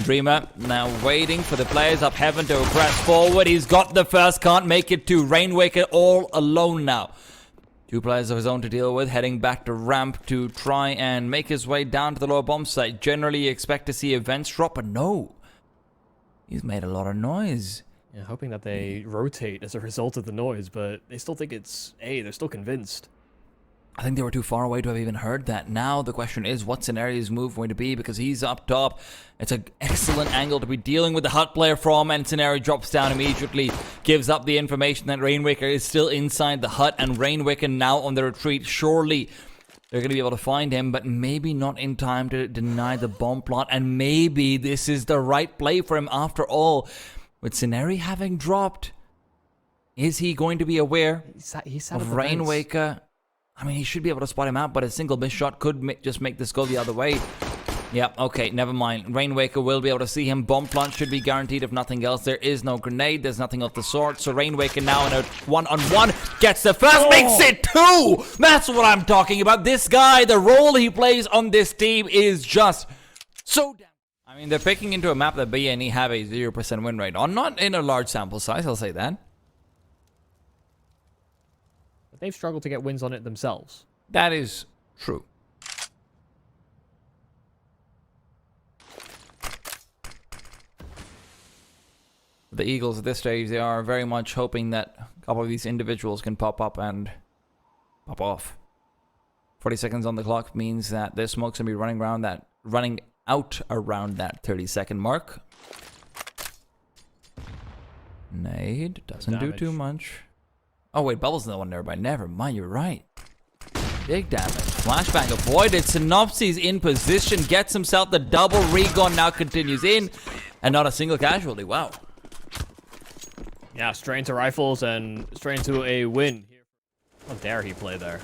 Dreamer now waiting for the players up heaven to press forward. He's got the first, can't make it to Rainwaker all alone now. 2 players of his own to deal with, heading back to ramp to try and make his way down to the lower bomb site. Generally you expect to see events drop, but no. He's made a lot of noise. Yeah, hoping that they rotate as a result of the noise, but they still think it's A. They're still convinced. I think they were too far away to have even heard that. Now the question is, what's Scenario's move going to be? Because he's up top. It's an excellent angle to be dealing with the hut player from, and Scenario drops down immediately, gives up the information that Rainwaker is still inside the hut, and Rainwaker now on the retreat. Surely they're going to be able to find him, but maybe not in time to deny the bomb plot, and maybe this is the right play for him after all. With Scenario having dropped, is he going to be aware of Rainwaker? I mean, he should be able to spot him out, but a single miss shot could just make this go the other way. Yep, okay, never mind. Rainwaker will be able to see him. Bomb plant should be guaranteed if nothing else. There is no grenade. There's nothing of the sort. So Rainwaker now in a one-on-one gets the first, makes it 2! That's what I'm talking about. This guy, the role he plays on this team is just so damn... I mean, they're picking into a map that BNE have a 0% win rate on. Not in a large sample size, I'll say that. They've struggled to get wins on it themselves. That is true. The Eagles at this stage, they are very much hoping that a couple of these individuals can pop up and pop off. 40 seconds on the clock means that their smoke's gonna be running out around that 30-second mark. Nade doesn't do too much. Oh wait, Bubble's the one nearby. Never mind, you're right. Big damage. Flashbang avoided. Synopsis in position. Gets himself the double. Regon now continues in. And not a single casualty. Wow. Yeah, straight into rifles and straight into a win. How dare he play there?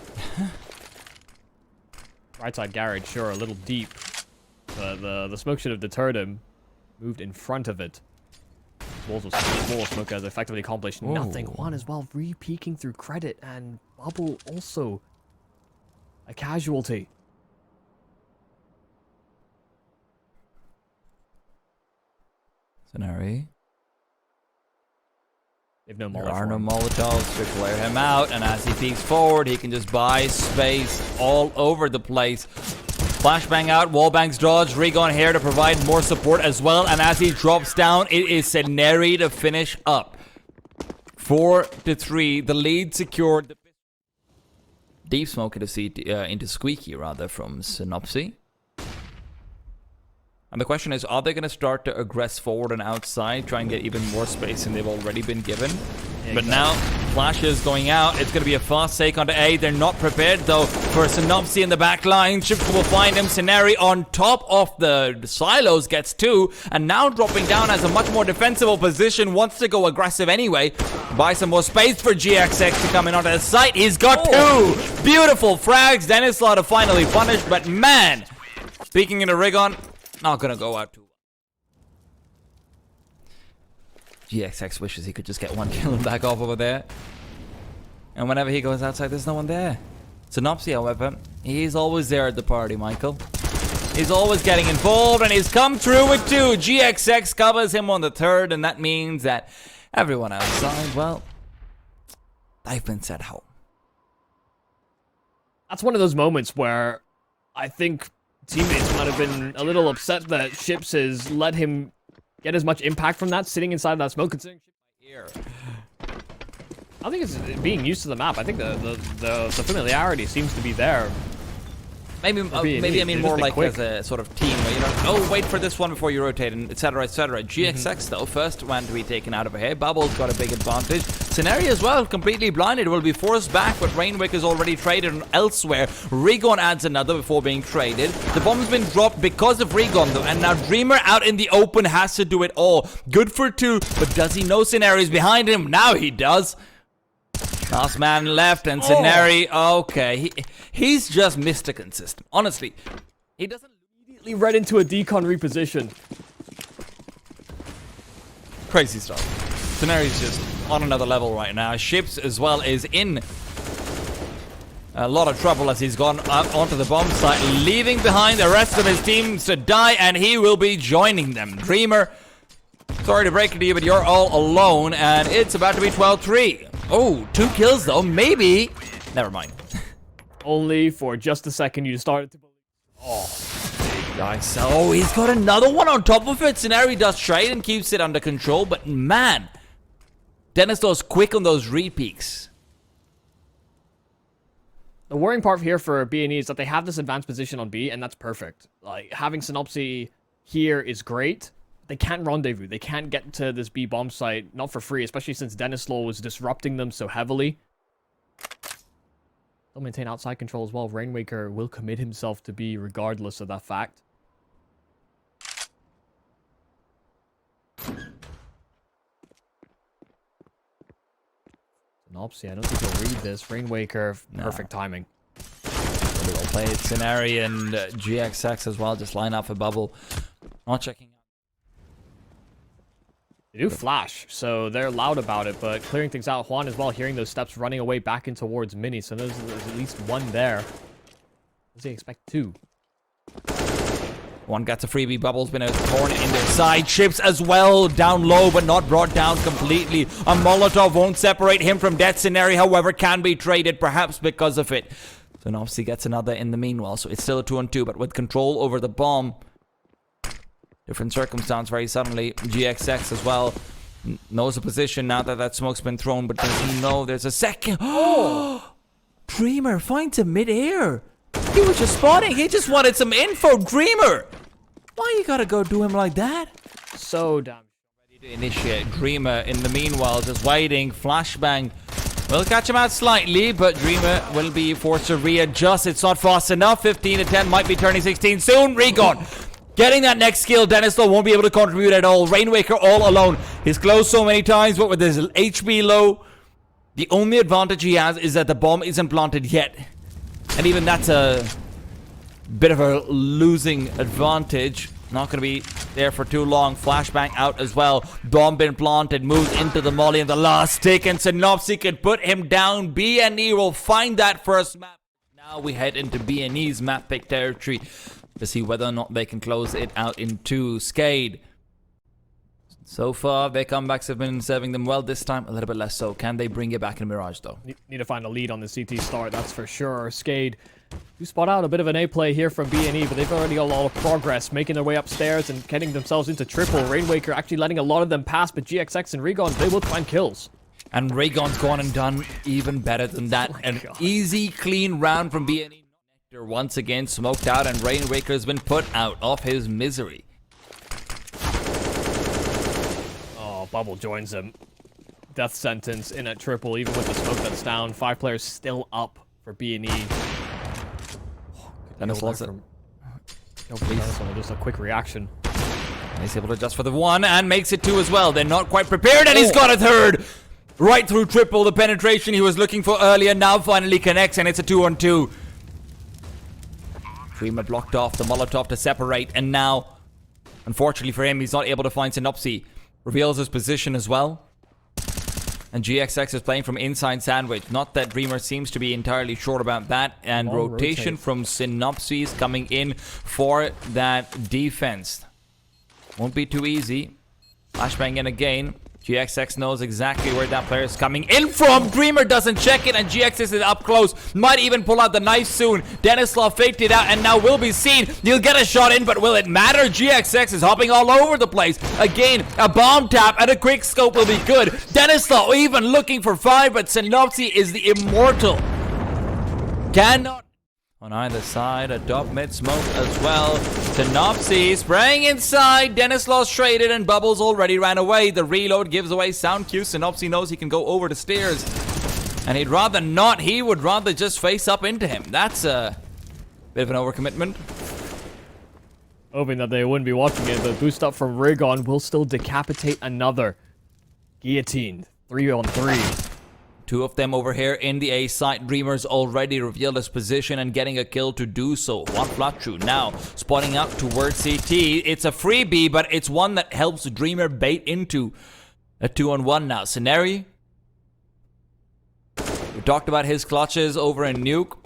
Right side garage, sure, a little deep. But the smoke should have deterred him. Moved in front of it. Walls of small smoke has effectively accomplished nothing. One as well, re-peeking through credit, and Bubble also a casualty. Scenario. They've no There are no Molotovs to clear him out, and as he peeks forward, he can just buy space all over the place. Flashbang out, wallbangs dodge, Regon here to provide more support as well, and as he drops down, it is Scenari to finish up. 4-3, the lead secured. Deep smoke into Squeaky, rather, from Synopsy. And the question is, are they going to start to aggress forward and outside, try and get even more space than they've already been given? Exactly. But now, flashes going out. It's going to be a fast take onto A. They're not prepared, though, for Synopsy in the back line. Shift will find him. Scenari on top of the silos gets 2. And now dropping down has a much more defensible position. Wants to go aggressive anyway. Buy some more space for GXX to come in onto the site. He's got 2. Beautiful frags. Denislaw to finally punish. But man, speaking into Rigon, not gonna go out too well. GXX wishes he could just get one kill and back off over there. And whenever he goes outside, there's no one there. Synopsy, however, he's always there at the party, Michael. He's always getting involved, and he's come through with 2. GXX covers him on the 3rd, and that means that everyone outside, well, they've been sent home. That's one of those moments where I think teammates might have been a little upset that Ships has let him get as much impact from that, sitting inside that smoke and sitting here. I think it's being used to the map. I think the familiarity seems to be there. Maybe I mean more like as a sort of team where you know, oh, wait for this one before you rotate, and etc. etc. GXX though, first one to be taken out of here. Bubble's got a big advantage. Scenario as well, completely blinded, will be forced back, but Rainwick is already traded elsewhere. Regon adds another before being traded. The bomb's been dropped because of Regon though, and now Dreamer out in the open has to do it all. Good for 2, but does he know Scenario's behind him? Now he does. Last man left, and Scenari, okay, he's just Mr. Consistent. Honestly, he doesn't immediately read into a decon reposition. Crazy stuff. Scenari's just on another level right now. Ships as well is in a lot of trouble as he's gone up onto the bomb site, leaving behind the rest of his team to die, and he will be joining them. Dreamer, sorry to break it to you, but you're all alone, and it's about to be 12-3. Oh, 2 kills though, maybe. Never mind. Only for just a second you started to believe. Oh, yikes. Oh, he's got another one on top of it. Scenario does trade and keeps it under control, but man, Denislaw's quick on those re-peaks. The worrying part here for B&E is that they have this advanced position on B, and that's perfect. Like, having Synopsy here is great. They can't rendezvous. They can't get to this B bomb site, not for free, especially since Denislaw was disrupting them so heavily. They'll maintain outside control as well. Rainwaker will commit himself to B regardless of that fact. Synopsy, I don't think he'll read this. Rainwaker, perfect timing. Really well played. Scenario and GXX as well, just line up a bubble. Not checking out. They do flash, so they're loud about it, but clearing things out. Juan as well, hearing those steps running away back in towards Mini, so there's at least one there. Does he expect 2? One gets a freebie. Bubbles been a thorn in their side. Chips as well, down low, but not brought down completely. A Molotov won't separate him from Death Scenario, however, can be traded, perhaps because of it. So Nopsy gets another in the meanwhile, so it's still a 2-on-2, but with control over the bomb. Different circumstance very suddenly. GXX as well knows the position now that that smoke's been thrown, but does he know there's a second? Oh! Dreamer finds him mid-air. He was just spotting. He just wanted some info. Dreamer! Why you gotta go do him like that? So damn. Ready to initiate. Dreamer in the meanwhile just waiting. Flashbang will catch him out slightly, but Dreamer will be forced to readjust. It's not fast enough. 15 to 10 might be turning 16 soon. Recon. Getting that next kill, Denislaw won't be able to contribute at all. Rainwaker all alone. He's closed so many times, but with his HP low, the only advantage he has is that the bomb isn't planted yet. And even that's a bit of a losing advantage. Not going to be there for too long. Flashbang out as well. Bomb been planted, moves into the molly, and the last tick, and Synopsy can put him down. B&E will find that first map. Now we head into B&E's map pick territory to see whether or not they can close it out into SKADE. So far, their comebacks have been serving them well. This time, a little bit less so. Can they bring it back in Mirage, though? Need to find a lead on the CT start, that's for sure. SKADE do spot out a bit of an A-play here from B&E, but they've already got a lot of progress, making their way upstairs and getting themselves into triple. Rainwaker actually letting a lot of them pass, but GXX and Regon, they will find kills. And Raygon's gone and done even better than that. An easy, clean round from B&E. Once again smoked out, and Rainwaker has been put out of his misery. Oh, Bubble joins him. Death sentence in at triple, even with the smoke that's down. 5 players still up for B&E. Dennis lost it. Just a quick reaction. And he's able to adjust for the 1 and makes it 2 as well. They're not quite prepared, and he's got a 3rd. Right through triple. The penetration he was looking for earlier now finally connects, and it's a 2-on-2. Dreamer blocked off the Molotov to separate, and now, unfortunately for him, he's not able to find Synopsy. Reveals his position as well. And GXX is playing from inside sandwich. Not that Dreamer seems to be entirely sure about that. And rotation from Synopsy is coming in for that defense. Won't be too easy. Flashbang in again. GXX knows exactly where that player is coming in from. Dreamer doesn't check it, and GXX is up close. Might even pull out the knife soon. Denislaw faked it out and now will be seen. He'll get a shot in, but will it matter? GXX is hopping all over the place. Again, a bomb tap and a quick scope will be good. Denislaw even looking for 5, but Synopsy is the immortal. Cannot. On either side, a top mid smoke as well. Synopsy spraying inside. Denislaw's traded and Bubbles already ran away. The reload gives away sound cue. Synopsy knows he can go over the stairs. And he'd rather not. He would rather just face up into him. That's a bit of an overcommitment. Hoping that they wouldn't be watching it, but boost up from Rigon will still decapitate another. Guillotined. 3-on-3. 2 of them over here in the A site. Dreamer's already revealed his position and getting a kill to do so. One flat through now, spotting out towards CT. It's a freebie, but it's one that helps Dreamer bait into a 2-on-1 now. Scenario. We talked about his clutches over in Nuke.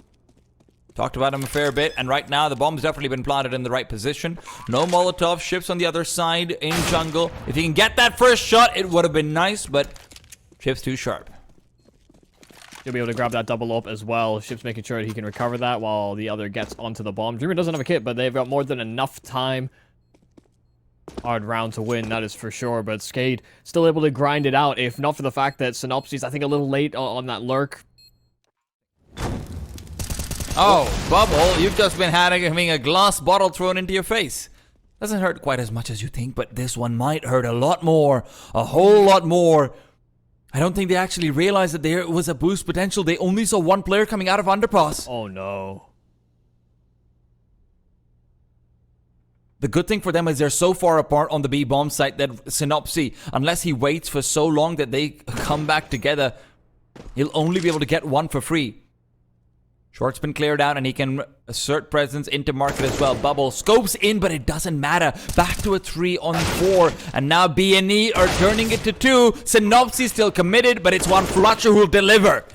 Talked about him a fair bit, and right now the bomb's definitely been planted in the right position. No Molotov, ships on the other side in jungle. If he can get that first shot, it would have been nice, but Ship's too sharp. He'll be able to grab that double up as well. Ship's making sure that he can recover that while the other gets onto the bomb. Dreamer doesn't have a kit, but they've got more than enough time. Hard round to win, that is for sure, but SKADE still able to grind it out, if not for the fact that Synopsis, I think, a little late on that lurk. Oh, Bubble, you've just been having a glass bottle thrown into your face. Doesn't hurt quite as much as you think, but this one might hurt a lot more. A whole lot more. I don't think they actually realized that there was a boost potential. They only saw one player coming out of underpass. Oh no. The good thing for them is they're so far apart on the B bomb site that Synopsis, unless he waits for so long that they come back together, he'll only be able to get one for free. Short's been cleared out and he can assert presence into market as well. Bubble scopes in, but it doesn't matter. Back to a 3-on-4. And now B&E are turning it to 2. Synopsis still committed, but it's one Fletcher who'll deliver.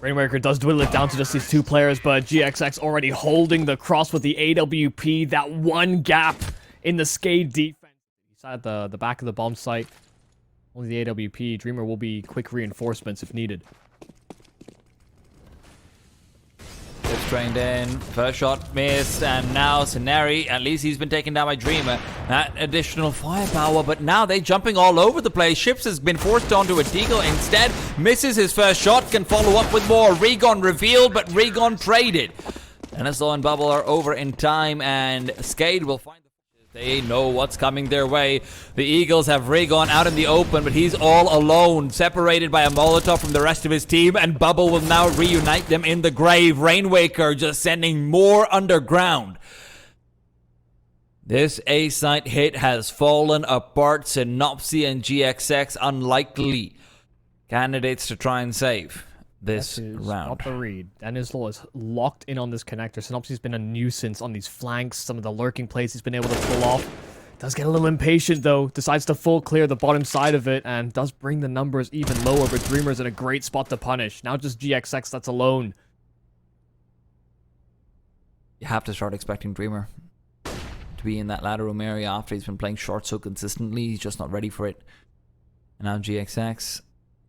Rainmaker does dwindle it down to just these two players, but GXX already holding the cross with the AWP. That one gap in the SKADE defense. Inside the back of the bomb site. Only the AWP. Dreamer will be quick reinforcements if needed. It's trained in. First shot missed, and now Scenari, at least he's been taken down by Dreamer. That additional firepower, but now they're jumping all over the place. Ships has been forced onto a Deagle instead. Misses his first shot, can follow up with more. Regon revealed, but Regon traded. Anislaw and Bubble are over in time, and SKADE will find the... They know what's coming their way. The Eagles have Regon out in the open, but he's all alone, separated by a Molotov from the rest of his team, and Bubble will now reunite them in the grave. Rainwaker just sending more underground. This A-site hit has fallen apart. Synopsis and GXX unlikely candidates to try and save this round. Not the read. Anislaw is locked in on this connector. Synopsis has been a nuisance on these flanks. Some of the lurking plays he's been able to pull off. Does get a little impatient though. Decides to full clear the bottom side of it and does bring the numbers even lower. But Dreamer's in a great spot to punish. Now just GXX that's alone. You have to start expecting Dreamer to be in that ladder room area after he's been playing short so consistently. He's just not ready for it. And now GXX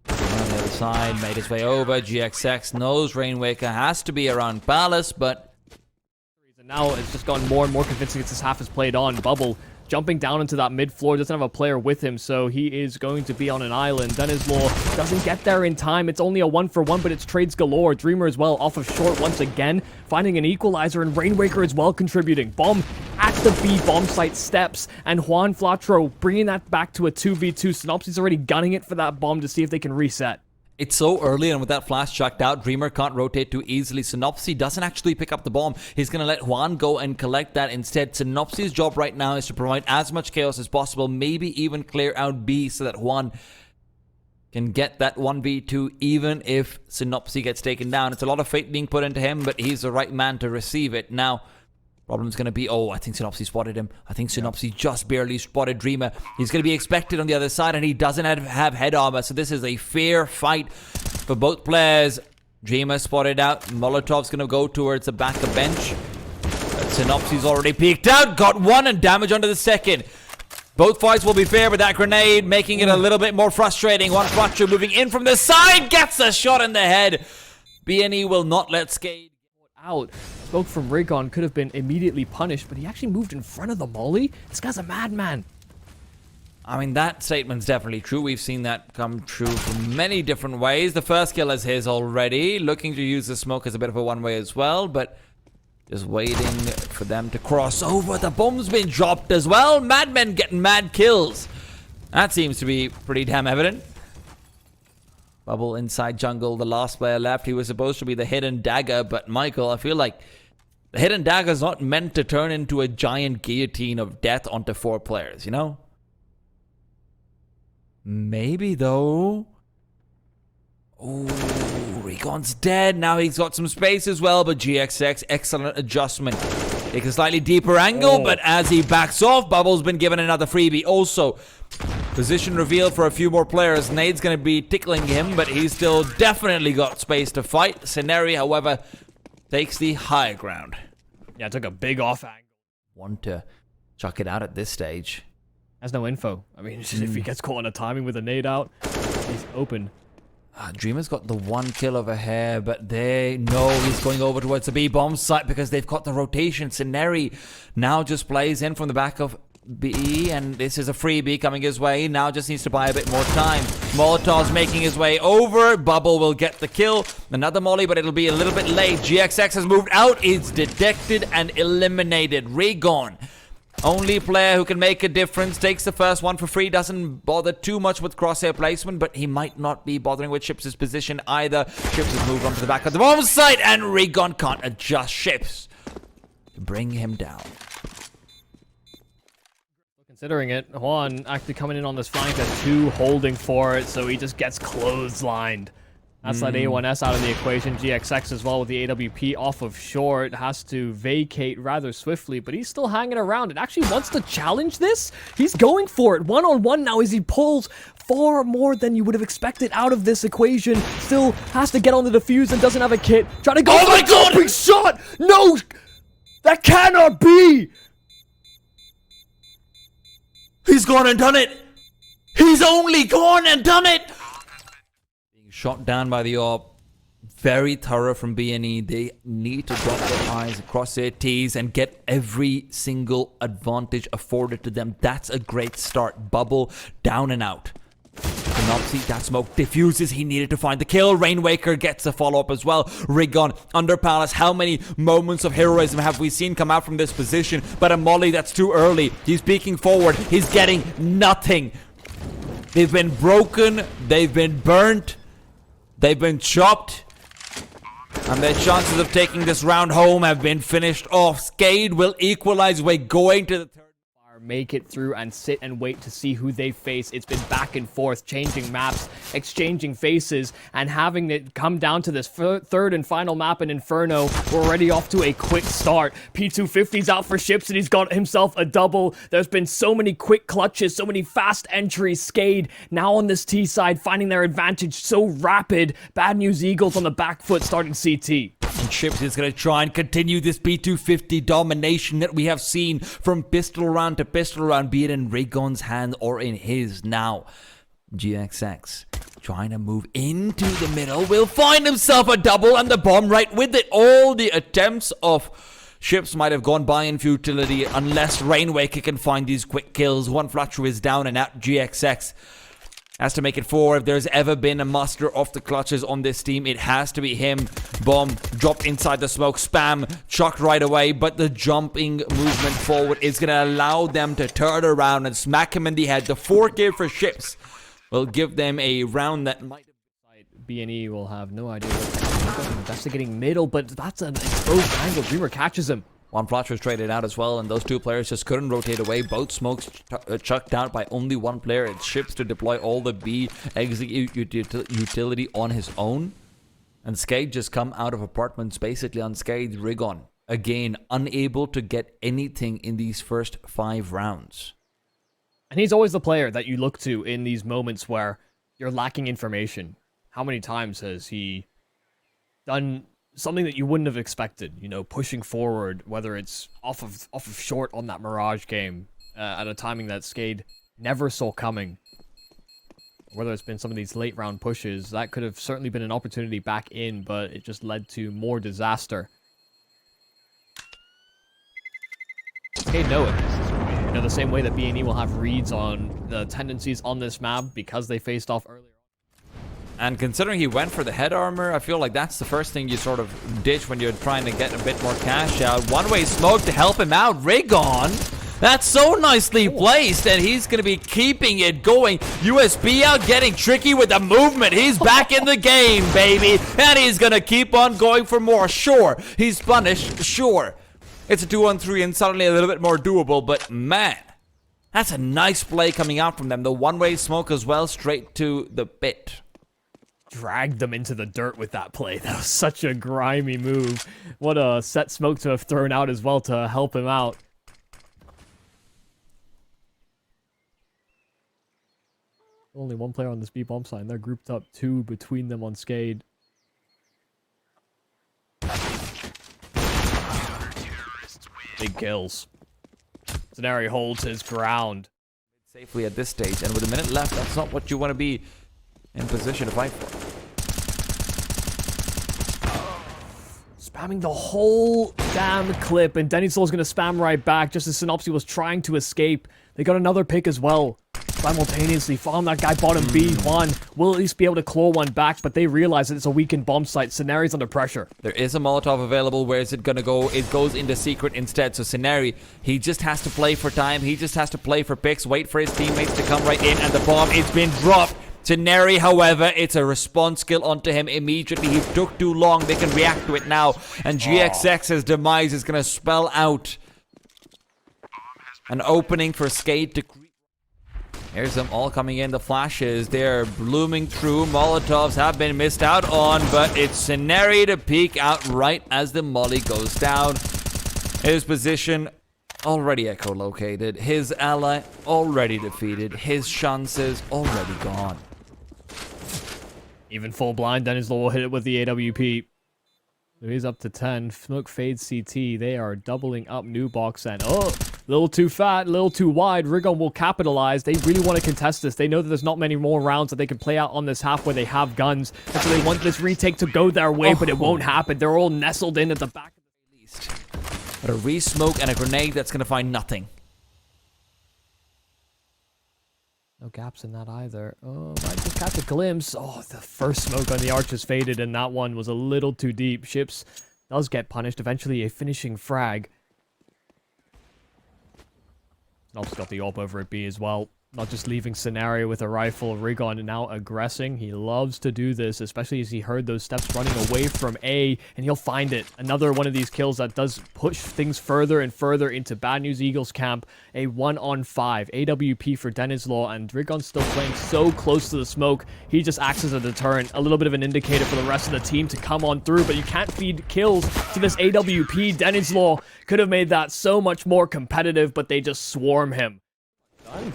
on the other side, made his way over. GXX knows Rainwaker has to be around Palace, but... And now it's just gotten more and more convincing as this half is played on. Bubble jumping down into that mid floor, doesn't have a player with him, so he is going to be on an island. Anislaw doesn't get there in time. It's only a 1-for-1, but it's trades galore. Dreamer as well, off of short once again, finding an equalizer, and Rainwaker as well contributing. Bomb at the B bomb site steps, and Juan Flatro bringing that back to a 2v2. Synopsis already gunning it for that bomb to see if they can reset. It's so early, and with that flash chucked out, Dreamer can't rotate too easily. Synopsis doesn't actually pick up the bomb. He's going to let Juan go and collect that instead. Synopsis' job right now is to provide as much chaos as possible, maybe even clear out B so that Juan can get that 1v2 even if Synopsis gets taken down. It's a lot of fate being put into him, but he's the right man to receive it. Now, problem's going to be, oh, I think Synopsis spotted him. I think Synopsis just barely spotted Dreamer. He's going to be expected on the other side, and he doesn't have head armor, so this is a fair fight for both players. Dreamer spotted out. Molotov's going to go towards the back of bench. But Synopsis already peeked out, got one, and damage onto the second. Both fights will be fair, but that grenade making it a little bit more frustrating. One Fletcher moving in from the side, gets a shot in the head. B&E will not let SKADE out. Smoke from Regon could have been immediately punished, but he actually moved in front of the molly. This guy's a madman. I mean, that statement's definitely true. We've seen that come true from many different ways. The first kill is his already. Looking to use the smoke as a bit of a one-way as well, but just waiting for them to cross over. The bomb's been dropped as well. Madmen getting mad kills. That seems to be pretty damn evident. Bubble inside jungle, the last player left. He was supposed to be the hidden dagger, but Michael, I feel like the hidden dagger is not meant to turn into a giant guillotine of death onto 4 players, you know? Maybe, though. Oh, Regon's dead. Now he's got some space as well, but GXX, excellent adjustment. Take a slightly deeper angle, but as he backs off, Bubble's been given another freebie. Also, Position reveal for a few more players. Nade's going to be tickling him, but he's still definitely got space to fight. Scenario, however, takes the high ground. Yeah, took a big off angle. Want to chuck it out at this stage. Has no info. I mean, if he gets caught on a timing with a nade out, he's open. Dreamer's got the 1 kill over here, but they know he's going over towards the B-bomb site because they've got the rotation. Scenario now just plays in from the back of B, and this is a freebie coming his way. Now just needs to buy a bit more time. Molotov's making his way over. Bubble will get the kill. Another molly, but it'll be a little bit late. GXX has moved out. It's detected and eliminated. Regon, only player who can make a difference, takes the first one for free. Doesn't bother too much with crosshair placement, but he might not be bothering with Ships' position either. Ships has moved on to the back of the bomb site, and Regon can't adjust Ships to bring him down. Considering it, Juan actually coming in on this flank as 2 holding for it, so he just gets clotheslined. That's that A1S out of the equation. GXX as well with the AWP off of short. Has to vacate rather swiftly, but he's still hanging around and actually wants to challenge this. He's going for it. One-on-one now as he pulls far more than you would have expected out of this equation. Still has to get on the defuse and doesn't have a kit. Trying to go oh my god! Big shot! No! That cannot be! He's gone and done it! He's only gone and done it! Being shot down by the AWP. Very thorough from BNE. They need to drop their eyes across their T's and get every single advantage afforded to them. That's a great start. Bubble down and out. Cannot see that smoke diffuses. He needed to find the kill. Rainwaker gets a follow-up as well. Rigon under Palace. How many moments of heroism have we seen come out from this position? But a molly that's too early. He's peeking forward. He's getting nothing. They've been broken. They've been burnt. They've been chopped. And their chances of taking this round home have been finished off. SKADE will equalize. We're going to the third. Make it through and sit and wait to see who they face. It's been back and forth, changing maps, exchanging faces, and having it come down to this third and final map in Inferno. We're already off to a quick start. P250's out for Ships and he's got himself a double. There's been so many quick clutches, so many fast entries. SKADE now on this T side, finding their advantage so rapid. Bad News Eagles on the back foot starting CT. And Ships is going to try and continue this P250 domination that we have seen from pistol round to pistol round, be it in Rigon's hand or in his now. GXX trying to move into the middle, will find himself a double and the bomb right with it. All the attempts of Ships might have gone by in futility unless Rainwaker can find these quick kills. One Fletcher is down and out. GXX has to make it 4. If there's ever been a master of the clutches on this team, it has to be him. Bomb dropped inside the smoke, spam chucked right away, but the jumping movement forward is going to allow them to turn around and smack him in the head. The 4K for Ships will give them a round that might... BNE will have no idea what's investigating middle, but that's an exposed angle. Dreamer catches him. One Fletcher was traded out as well, and those 2 players just couldn't rotate away. Both smokes chucked out by only 1 player. It's Ships to deploy all the B execute utility on his own. And SKADE just come out of apartments basically unscathed. Rigon, again, unable to get anything in these first 5 rounds. And he's always the player that you look to in these moments where you're lacking information. How many times has he done something that you wouldn't have expected, you know, pushing forward, whether it's off of short on that Mirage game at a timing that SKADE never saw coming, whether it's been some of these late round pushes, that could have certainly been an opportunity back in, but it just led to more disaster. SKADE know it. You know, the same way that BNE will have reads on the tendencies on this map because they faced off earlier. And considering he went for the head armor, I feel like that's the first thing you sort of ditch when you're trying to get a bit more cash out. One-way smoke to help him out. Rigon, that's so nicely placed, and he's going to be keeping it going. USB out, getting tricky with the movement. He's back in the game, baby, and he's going to keep on going for more. Sure, he's punished. Sure, it's a 2-on-3 and suddenly a little bit more doable, but man, that's a nice play coming out from them. The one-way smoke as well, straight to the pit. Dragged them into the dirt with that play. That was such a grimy move. What a set smoke to have thrown out as well to help him out. Only one player on this B bomb site, and they're grouped up 2 between them on SKADE. Big kills. Scenario holds his ground Safely at this stage, and with a minute left, that's not what you want to be in position to fight for. Spamming the whole damn clip, and Denizlor's gonna spam right back just as Synopsy was trying to escape. They got another pick as well. Simultaneously, found that guy bottom B. Juan will at least be able to claw one back, but they realize that it's a weakened bomb site. Scenari's under pressure. There is a Molotov available. Where is it gonna go? It goes into secret instead. So Scenari, he just has to play for time. He just has to play for picks, wait for his teammates to come right in, and the bomb is been dropped. Scenari, however, it's a response skill onto him immediately. He took too long. They can react to it now. And GXX's demise is going to spell out an opening for SKADE to... Here's them all coming in. The flashes, they're blooming through. Molotovs have been missed out on, but it's Scenari to peek out right as the molly goes down. His position already echo-located. His ally already defeated. His chances already gone. Even full blind, Denizlor will hit it with the AWP. So he's up to 10. Smoke fades CT. They are doubling up new box and oh, little too fat, little too wide. Rigon will capitalize. They really want to contest this. They know that there's not many more rounds that they can play out on this half where they have guns. And so they want this retake to go their way, but it won't happen. They're all nestled in at the back of the least. But a re-smoke and a grenade that's going to find nothing. No gaps in that either. Oh, might just catch a glimpse. Oh, the first smoke on the arch is faded, and that one was a little too deep. Ships does get punished. Eventually, a finishing frag. Snob's got the AWP over at B as well. Not just leaving Scenario with a rifle. Rigon now aggressing. He loves to do this, especially as he heard those steps running away from A, and he'll find it. Another one of these kills that does push things further and further into Bad News Eagles camp. A 1-on-5 AWP for Denizlor, and Rigon's still playing so close to the smoke. He just acts as a deterrent, a little bit of an indicator for the rest of the team to come on through, but you can't feed kills to this AWP. Denizlor could have made that so much more competitive, but they just swarm him.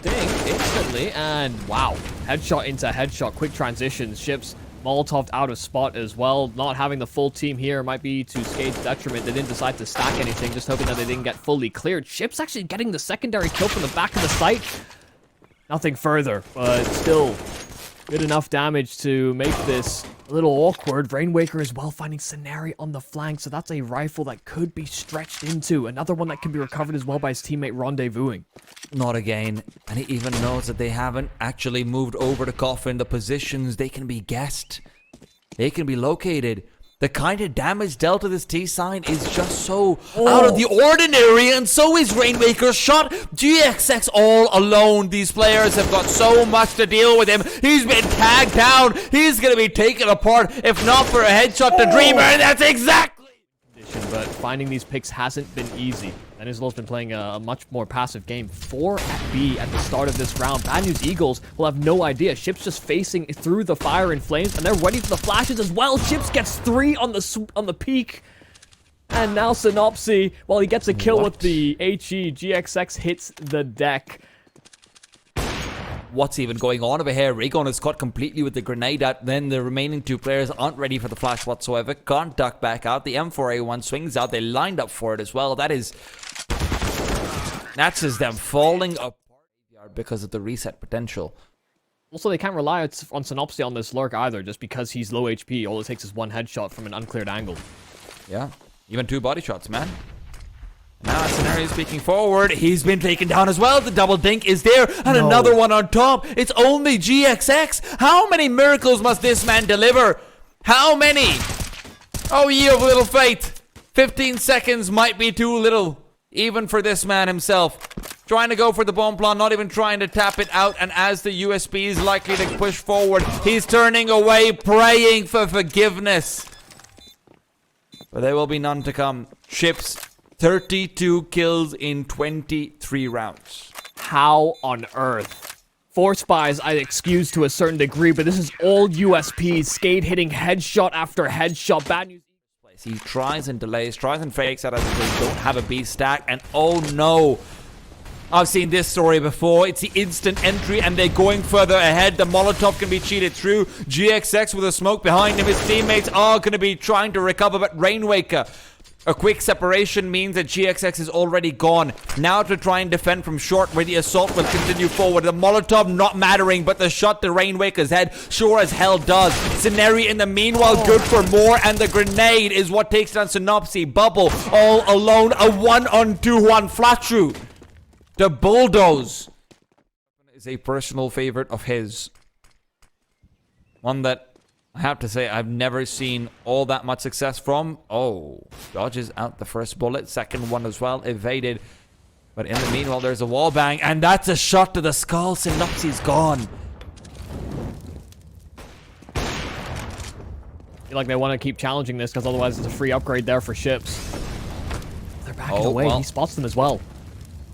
Ding instantly, and wow, headshot into headshot, quick transitions. Ships Molotov out of spot as well. Not having the full team here might be to SKADE's detriment. They didn't decide to stack anything, just hoping that they didn't get fully cleared. Ships actually getting the secondary kill from the back of the site. Nothing further, but still good enough damage to make this a little awkward. Rainwaker as well, finding Scenari on the flank, so that's a rifle that could be stretched into. Another one that can be recovered as well by his teammate rendezvousing. Not again. And he even knows that they haven't actually moved over to Coffin. The positions, they can be guessed. They can be located. The kind of damage dealt to this T-sign is just so out of the ordinary, and so is Rainmaker's shot. GXX all alone. These players have got so much to deal with him. He's been tagged down. He's going to be taken apart, if not for a headshot to Dreamer, and that's exactly... But finding these picks hasn't been easy. Denizlor's been playing a much more passive game. 4 at B at the start of this round. Bad News Eagles will have no idea. Ships just facing through the fire and flames, and they're ready for the flashes as well. Ships gets 3 on the peak. And now Synopsy, while he gets a kill with the HE, GXX hits the deck. What's even going on over here? Rigon is caught completely with the grenade out. Then the remaining 2 players aren't ready for the flash whatsoever. Can't duck back out. The M4A1 swings out. They lined up for it as well. That's just them falling apart because of the reset potential. Also, they can't rely on Synopsy on this lurk either, just because he's low HP. All it takes is 1 headshot from an uncleared angle. Yeah, even 2 body shots, man. Now Scenario speaking forward. He's been taken down as well. The double dink is there. And another one on top. It's only GXX. How many miracles must this man deliver? How many? Oh, ye of little faith. 15 seconds might be too little. Even for this man himself. Trying to go for the bomb plan. Not even trying to tap it out. And as the USP is likely to push forward, he's turning away, praying for forgiveness. But there will be none to come. Ships 32 kills in 23 rounds. How on earth? 4 spies I excuse to a certain degree, but this is all USPs. SKADE hitting headshot after headshot. Bad News. He tries and delays, tries and fakes out as they don't have a B stack, and oh no. I've seen this story before. It's the instant entry and they're going further ahead. The Molotov can be cheated through. GXX with a smoke behind him. His teammates are going to be trying to recover, but Rainwaker, a quick separation means that GXX is already gone. Now to try and defend from short where the assault will continue forward. The Molotov not mattering, but the shot to Rainwaker's head sure as hell does. Sceneri in the meanwhile good for more, and the grenade is what takes down Synopsy. Bubble all alone. A 1-on-2 Juan Flatru. The bulldoze is a personal favorite of his. One that I have to say I've never seen all that much success from. Oh, dodges out the first bullet. Second one as well, evaded. But in the meanwhile, there's a wall bang, and that's a shot to the skull. Synopsy's gone. I feel like they want to keep challenging this because otherwise there's a free upgrade there for ships. They're backing away. Well, he spots them as well.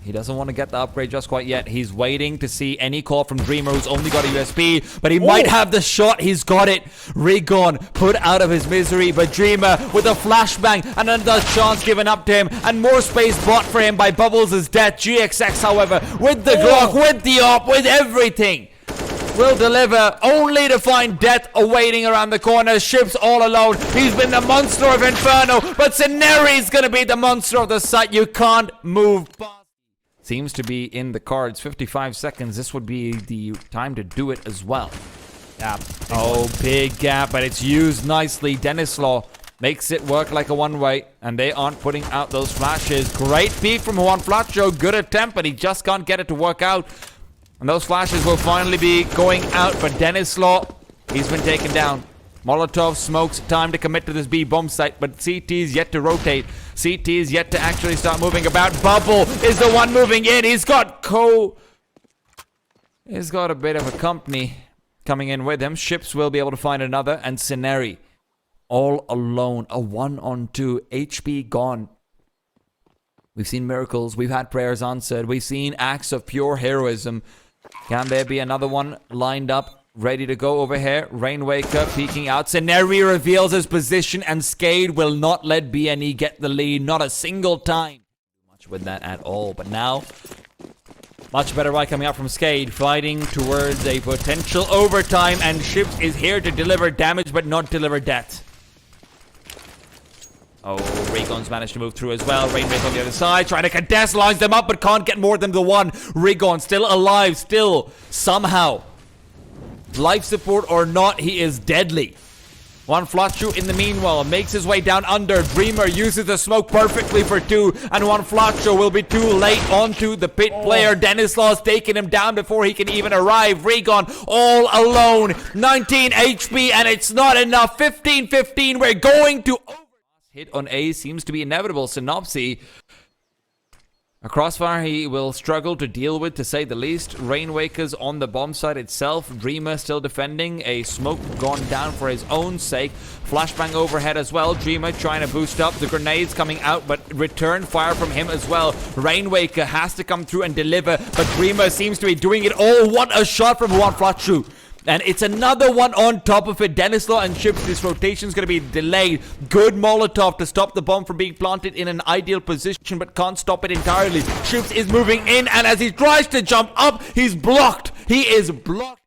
He doesn't want to get the upgrade just quite yet. He's waiting to see any call from Dreamer, who's only got a USB, but he might have the shot. He's got it. Rigon put out of his misery, but Dreamer with a flashbang and another chance given up to him, and more space bought for him by Bubbles' death. GXX, however, with the Glock, with the op, with everything, will deliver, only to find death awaiting around the corner. Ships all alone. He's been the monster of Inferno, but Sceneri's gonna be the monster of the site. You can't move past. Seems to be in the cards. 55 seconds. This would be the time to do it as well. Gap. Oh, big gap, but it's used nicely. Denislaw makes it work like a one-way, and they aren't putting out those flashes. Great peek from Juan Flacho. Good attempt, but he just can't get it to work out. And those flashes will finally be going out, but Denislaw, he's been taken down. Molotov smokes, time to commit to this B bomb site, but CT's yet to rotate. CT's yet to actually start moving about. Bubble is the one moving in. He's got a bit of a company coming in with him. Ships will be able to find another, and Sceneri all alone. A 1-on-2. HP gone. We've seen miracles. We've had prayers answered. We've seen acts of pure heroism. Can there be another one lined up? Ready to go over here. Rainwaker peeking out. Sceneri reveals his position, and SKADE will not let BNE get the lead. Not a single time. Much with that at all. But now, much better right coming out from SKADE. Fighting towards a potential overtime, and Ships is here to deliver damage, but not deliver death. Oh, Rigon's managed to move through as well. Rainwaker on the other side, trying to contest, lines them up, but can't get more than the one. Rigon still alive, still somehow. Life support or not, he is deadly. Juan Flachu in the meanwhile makes his way down under. Dreamer uses the smoke perfectly for two, and Juan Flachu will be too late onto the pit player. Denislaw's taking him down before he can even arrive. Rigon all alone. 19 HP, and it's not enough. 15-15, we're going to... Hit on A seems to be inevitable. Synopsy, a crossfire he will struggle to deal with, to say the least. Rainwaker's on the bomb site itself. Dreamer still defending. A smoke gone down for his own sake. Flashbang overhead as well. Dreamer trying to boost up. The grenades coming out, but return fire from him as well. Rainwaker has to come through and deliver, but Dreamer seems to be doing it all. What a shot from Juan Flachu. And it's another one on top of it. Denislaw and Ships, this rotation is going to be delayed. Good Molotov to stop the bomb from being planted in an ideal position, but can't stop it entirely. Ships is moving in, and as he tries to jump up, he's blocked. He is blocked.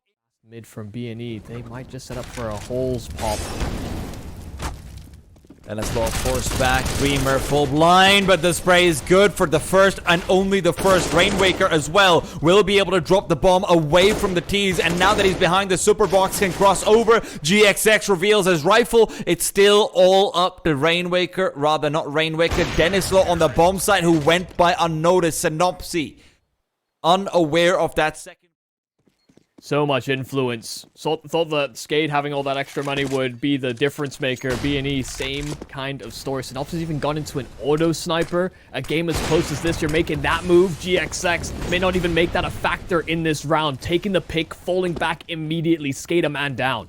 Mid from B&E. They might just set up for a holes pop. Denislaw forced back. Dreamer full blind, but the spray is good for the first and only the first. Rainwaker as well will be able to drop the bomb away from the T's, and now that he's behind the super box, can cross over. GXX reveals his rifle. It's still all up to Rainwaker, rather not Rainwaker. Denislaw on the bomb site, who went by unnoticed. Synopsy unaware of that second. So much influence. Thought that SKADE having all that extra money would be the difference maker. B&E, same kind of story. Synopsis even gone into an auto sniper. A game as close as this, you're making that move. GXX may not even make that a factor in this round. Taking the pick, falling back immediately. SKADE a man down.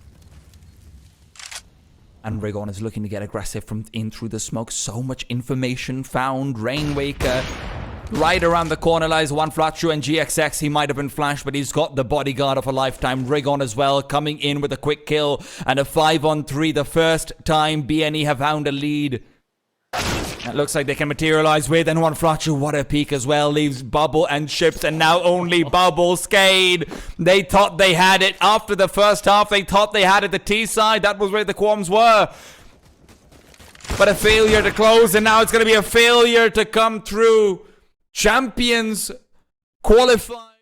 And Rigon is looking to get aggressive from in through the smoke. So much information found. Rainwaker right around the corner lies Juan Flachu and GXX. He might have been flashed, but he's got the bodyguard of a lifetime. Rigon as well, coming in with a quick kill and a 5-on-3. The first time BNE have found a lead. It looks like they can materialize with and one Fracture. What a peek as well. Leaves Bubble and Ships, and now only Bubble. SKADE. They thought they had it after the first half. They thought they had it the T side. That was where the qualms were. But a failure to close, and now it's going to be a failure to come through. Champions qualify.